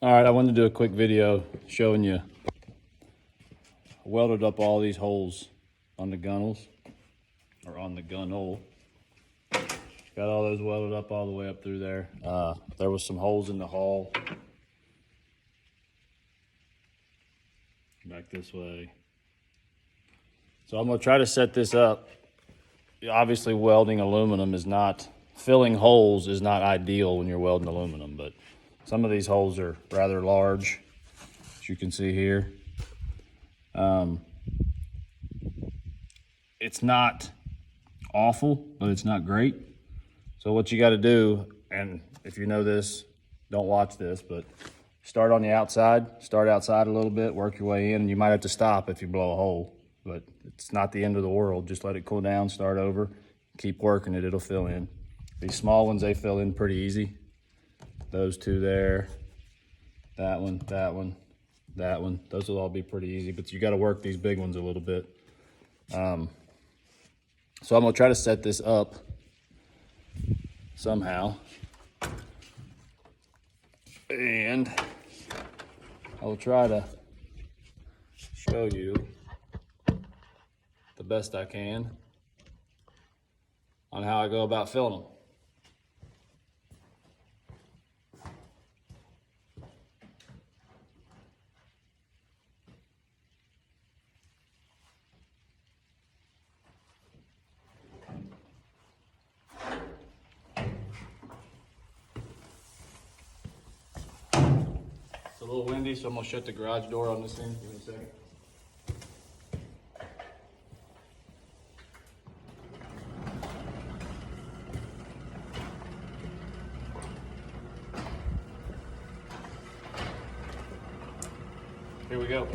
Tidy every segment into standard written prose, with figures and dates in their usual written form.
All right, I wanted to do a quick video showing you. I welded up all these holes on the gunnels, or on the gunnel. Got all those welded up all the way up through there. There was some holes in the hull. Back this way. So I'm gonna try to set this up. Obviously welding aluminum is not, filling holes is not ideal when you're welding aluminum, but some of these holes are rather large, as you can see here. It's not awful, but it's not great. So what you got to do, and if you know this, don't watch this, but start on the outside, start outside a little bit, work your way in, and you might have to stop if you blow a hole, but it's not the end of the world. Just let it cool down, start over, keep working it, it'll fill in. These small ones, they fill in pretty easy. Those two there, that one, that one, that one. Those will all be pretty easy, but you got to work these big ones a little bit. So I'm gonna try to set this up somehow. And I will try to show you the best I can on how I go about filling them. It's a little windy, so I'm gonna shut the garage door on this thing. Give me a second. Here we go.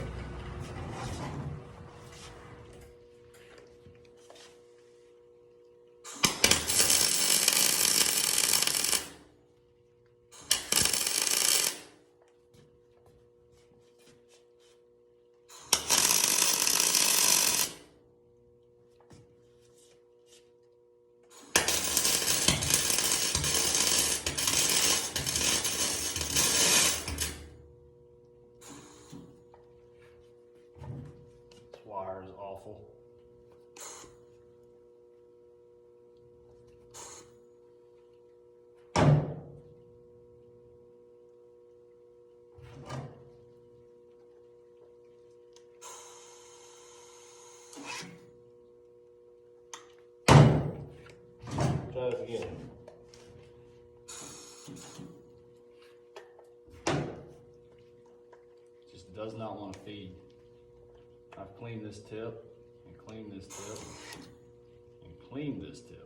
Wire is awful. Try it again. Just does not want to feed. I've cleaned this tip, and cleaned this tip, and cleaned this tip.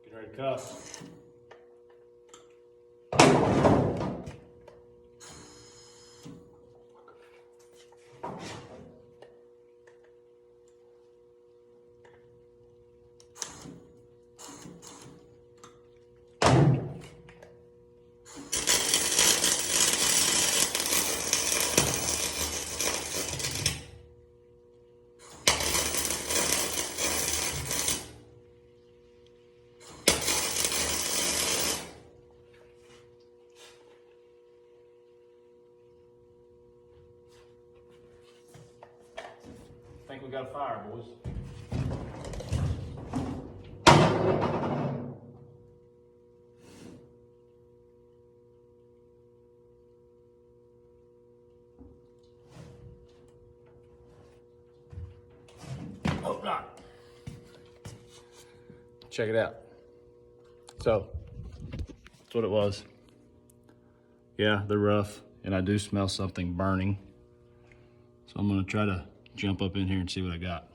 Get ready to cuff. I think we got a fire, boys. not. Check it out. So, that's what it was. Yeah, they're rough, and I do smell something burning. So I'm gonna try to jump up in here and see what I got.